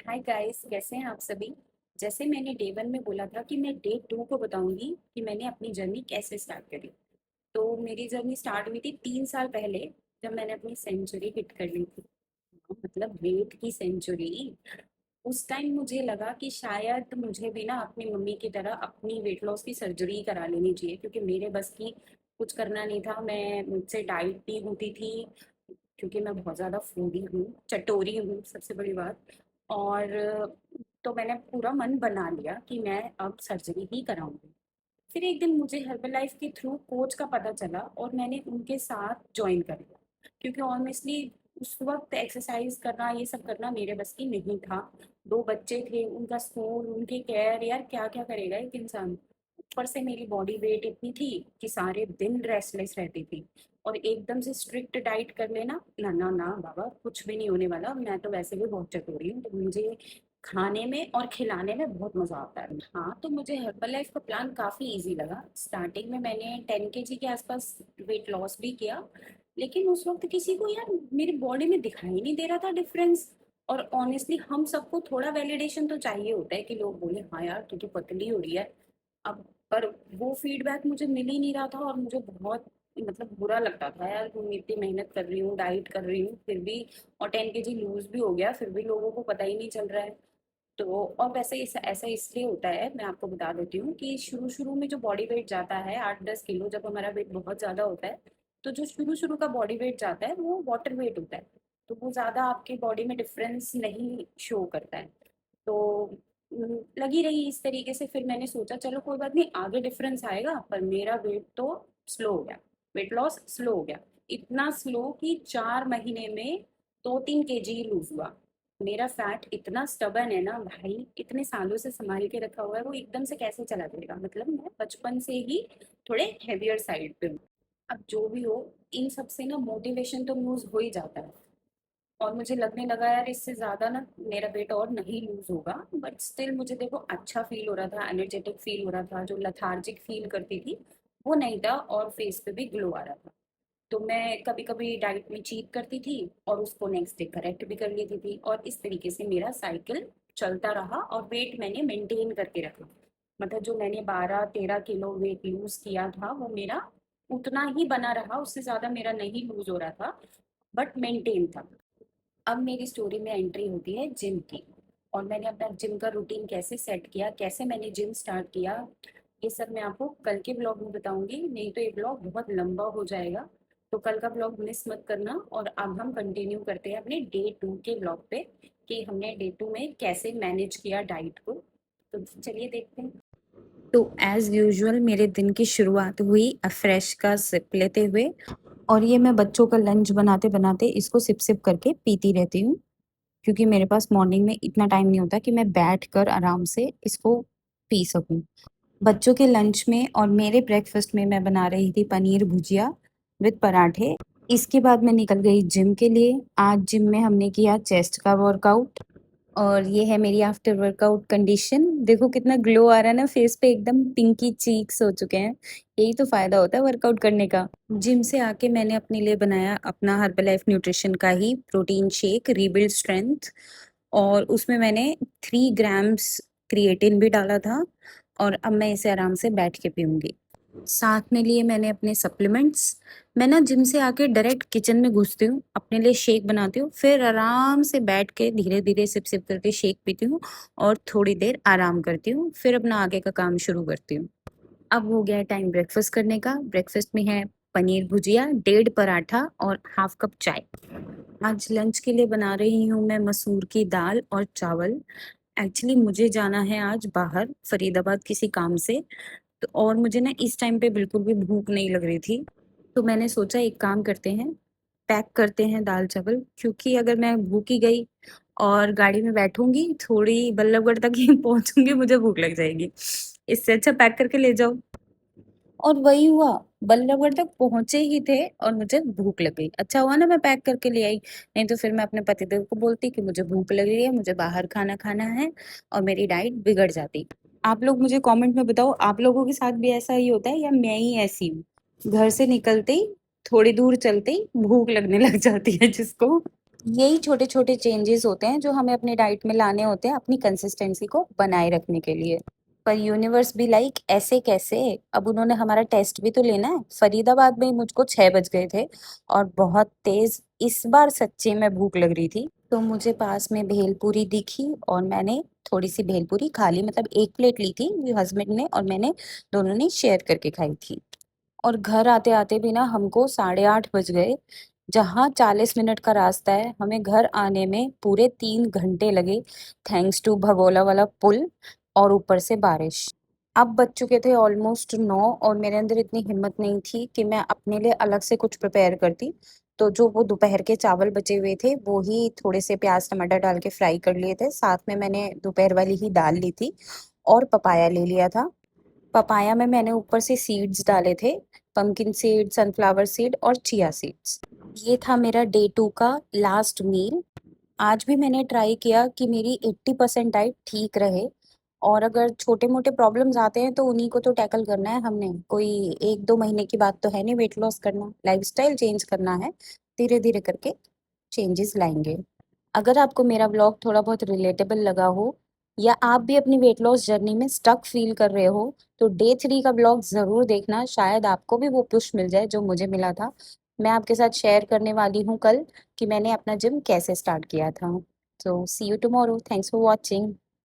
Hi guys, कैसे हैं आप सभी। जैसे मैंने डे 1 में बोला था कि मैं डे 2 को बताऊंगी कि मैंने अपनी जर्नी कैसे स्टार्ट करी। तो मेरी जर्नी स्टार्ट हुई थी 3 साल पहले, जब मैंने अपनी सेंचुरी हिट कर ली थी। मतलब वेट की सेंचुरी। उस टाइम मुझे लगा कि शायद मुझे भी ना अपनी मम्मी की तरह अपनी वेट लॉस की सर्जरी करा लेनी चाहिए, क्योंकि मेरे बस की कुछ करना नहीं था। मैं मुझसे डाइट नहीं होती थी, क्योंकि मैं बहुत ज़्यादा फूडी हूँ, चटोरी हूँ, सबसे बड़ी बात। और तो मैंने पूरा मन बना लिया कि मैं अब सर्जरी ही कराऊंगी। फिर एक दिन मुझे हर्बल लाइफ के थ्रू कोच का पता चला और मैंने उनके साथ ज्वाइन कर लिया, क्योंकि ऑनेस्टली उस वक्त एक्सरसाइज करना, ये सब करना मेरे बस की नहीं था। 2 बच्चे थे, उनका स्कूल, उनके केयर, यार क्या क्या करेगा एक इंसान। ऊपर से मेरी बॉडी वेट इतनी थी कि सारे दिन रेस्टलेस रहती थी। और एकदम से स्ट्रिक्ट डाइट कर लेना, ना ना ना बाबा, कुछ भी नहीं होने वाला। मैं तो वैसे भी बहुत चतुरी हूँ, तो मुझे खाने में और खिलाने में बहुत मजा आता है। हाँ, तो मुझे हर्बल लाइफ का प्लान काफी इजी लगा। स्टार्टिंग में मैंने 10 kg के आसपास वेट लॉस भी किया, लेकिन उस वक्त किसी को यार मेरी बॉडी में दिखाई नहीं दे रहा था डिफरेंस। और ऑनेस्टली हम सबको थोड़ा वैलिडेशन तो चाहिए होता है कि लोग बोले हाँ यार तू तो पतली हो रही है। अब पर वो फीडबैक मुझे मिल ही नहीं रहा था, और मुझे बहुत मतलब बुरा लगता था यार, मैं इतनी मेहनत कर रही हूँ, डाइट कर रही हूँ, फिर भी। और 10 kg लूज भी हो गया, फिर भी लोगों को पता ही नहीं चल रहा है। तो और वैसे ऐसा इसलिए होता है, मैं आपको बता देती हूँ कि शुरू शुरू में जो बॉडी वेट जाता है 8-10 किलो, जब हमारा वेट बहुत ज़्यादा होता है, तो जो शुरू शुरू का बॉडी वेट जाता है वो वाटर वेट होता है। तो वो ज़्यादा आपके बॉडी में डिफरेंस नहीं शो करता है। तो लगी रही इस तरीके से। फिर मैंने सोचा चलो कोई बात नहीं, आगे डिफरेंस आएगा। पर मेरा वेट तो स्लो हो गया, वेट लॉस स्लो हो गया। इतना स्लो कि 4 महीने में 2-3 kg लूज हुआ। मेरा फैट इतना स्टबन है ना भाई, इतने सालों से संभाल के रखा हुआ है, वो एकदम से कैसे चला जाएगा। मतलब मैं बचपन से ही थोड़े हेवियर साइड पे हूँ। अब जो भी हो, इन सब से ना मोटिवेशन तो लूज हो ही जाता है। और मुझे लगने लगा यार इससे ज्यादा ना मेरा वेट और नहीं लूज होगा। बट स्टिल मुझे देखो अच्छा फील हो रहा था, एनर्जेटिक फील हो रहा था, जो लथार्जिक फील करती थी वो नहीं था, और फेस पे भी ग्लो आ रहा था। तो मैं कभी कभी डाइट में चीट करती थी और उसको नेक्स्ट डे करेक्ट भी कर लेती थी, और इस तरीके से मेरा साइकिल चलता रहा। और वेट मैंने मेंटेन करके रखा। मतलब जो मैंने 12-13 किलो वेट लूज किया था वो मेरा उतना ही बना रहा, उससे ज्यादा मेरा नहीं लूज हो रहा था, बट मेंटेन था। अब मेरी स्टोरी में एंट्री होती है जिम की। और मैंने अपना जिम का रूटीन कैसे सेट किया, कैसे मैंने जिम स्टार्ट किया, ये सब मैं आपको कल के ब्लॉग में बताऊंगी, नहीं तो ये ब्लॉग बहुत लंबा हो जाएगा। तो कल का ब्लॉग मिस मत करना। और अब हम कंटिन्यू करते हैं अपने डे 2 के ब्लॉग पे, कि हमने डे 2 में कैसे मैनेज किया डाइट को। तो चलिए देखते हैं। तो एज यूजुअल मेरे दिन की शुरुआत हुई फ्रेश का सिप लेते हुए। और ये मैं बच्चों का लंच बनाते बनाते इसको सिप सिप करके पीती रहती हूँ, क्योंकि मेरे पास मॉर्निंग में इतना टाइम नहीं होता कि मैं बैठकर आराम से इसको पी सकूं। बच्चों के लंच में और मेरे ब्रेकफास्ट में मैं बना रही थी पनीर भुजिया विद पराठे। इसके बाद मैं निकल गई जिम के लिए। आज जिम में हमने किया चेस्ट का वर्कआउट। और ये है मेरी आफ्टर वर्कआउट कंडीशन। देखो कितना ग्लो आ रहा है ना फेस पे, एकदम पिंकी चीक्स हो चुके हैं। यही तो फायदा होता है वर्कआउट करने का। जिम से आके मैंने अपने लिए बनाया अपना हर्बल लाइफ न्यूट्रिशन का ही प्रोटीन शेक, रीबिल्ड स्ट्रेंथ। और उसमें मैंने 3 ग्राम्स क्रिएटिन भी डाला था। और अब मैं इसे आराम से बैठ के पीऊंगी। साथ में लिए मैंने अपने सप्लीमेंट्स। मैं ना जिम से आके डायरेक्ट किचन में घुसती हूँ, अपने लिए शेक बनाती हूँ, फिर आराम से बैठ के धीरे धीरे सिप सिप करके शेक पीती हूँ। और थोड़ी देर आराम करती हूँ, फिर अपना आगे का काम शुरू करती हूँ। अब हो गया है टाइम ब्रेकफास्ट करने का। ब्रेकफास्ट में है पनीर भुजिया, 1.5 पराठा और हाफ कप चाय। आज लंच के लिए बना रही हूँ मैं मसूर की दाल और चावल। एक्चुअली मुझे जाना है आज बाहर फरीदाबाद किसी काम से। तो और मुझे ना इस टाइम पे बिल्कुल भी भूख नहीं लग रही थी। तो मैंने सोचा एक काम करते हैं, पैक करते हैं दाल चावल, क्योंकि अगर मैं भूखी गई और गाड़ी में बैठूंगी थोड़ी बल्लभगढ़ तक ही पहुंचूंगी, मुझे भूख लग जाएगी। इससे अच्छा पैक करके ले जाओ। और वही हुआ, बल्लभगढ़ तक पहुंचे ही थे और मुझे भूख लग गई। अच्छा हुआ ना मैं पैक करके ले आई, नहीं तो फिर मैं अपने पतिदेव को बोलती कि मुझे भूख लग रही है, मुझे बाहर खाना खाना है, और मेरी डाइट बिगड़ जाती। आप लोग मुझे कमेंट में बताओ, आप लोगों के साथ भी ऐसा ही होता है या मैं ही ऐसी हूँ। घर से निकलते ही, थोड़ी दूर चलते ही भूख लगने लग जाती है जिसको। यही छोटे छोटे चेंजेस होते हैं जो हमें अपने डाइट में लाने होते हैं अपनी कंसिस्टेंसी को बनाए रखने के लिए। पर यूनिवर्स भी लाइक ऐसे कैसे, अब उन्होंने हमारा टेस्ट भी तो लेना है। फरीदाबाद में ही मुझको 6 बज गए थे और बहुत तेज इस बार सच्ची में भूख लग रही थी, तो मुझे पास में भेलपूरी दिखी और मैंने थोड़ी सी भेलपूरी खा ली, मतलब एक प्लेट ली थी हस्बैंड ने और मैंने, दोनों ने शेयर करके खाई थी। और घर आते आते भी ना हमको 8:30 बज गए। जहाँ 40 मिनट का रास्ता है, हमें घर आने में पूरे 3 घंटे लगे, थैंक्स टू भगोला वाला पुल और ऊपर से बारिश। अब बज चुके थे ऑलमोस्ट 9 और मेरे अंदर इतनी हिम्मत नहीं थी कि मैं अपने लिए अलग से कुछ प्रिपेयर करती। तो जो वो दोपहर के चावल बचे हुए थे वो ही थोड़े से प्याज टमाटर डाल के फ्राई कर लिए थे, साथ में मैंने दोपहर वाली ही दाल ली थी और पपाया ले लिया था। पपाया में मैंने ऊपर से सीड्स डाले थे, पंपकिन सीड, सनफ्लावर सीड और चिया सीड्स। ये था मेरा डे 2 का लास्ट मील। आज भी मैंने ट्राई किया कि मेरी 80% डाइट ठीक रहे, और अगर छोटे मोटे प्रॉब्लम्स आते हैं तो उन्हीं को तो टैकल करना है हमने, कोई 1-2 महीने की बात तो है नहीं वेट लॉस करना, लाइफस्टाइल चेंज करना है, धीरे धीरे करके चेंजेस लाएंगे। अगर आपको मेरा ब्लॉग थोड़ा बहुत रिलेटेबल लगा हो या आप भी अपनी वेट लॉस जर्नी में स्टक फील कर रहे हो तो डे 3 का ब्लॉग ज़रूर देखना, शायद आपको भी वो पुश मिल जाए जो मुझे मिला था। मैं आपके साथ शेयर करने वाली हूँ कल कि मैंने अपना जिम कैसे स्टार्ट किया था। So see you tomorrow, thanks for watching.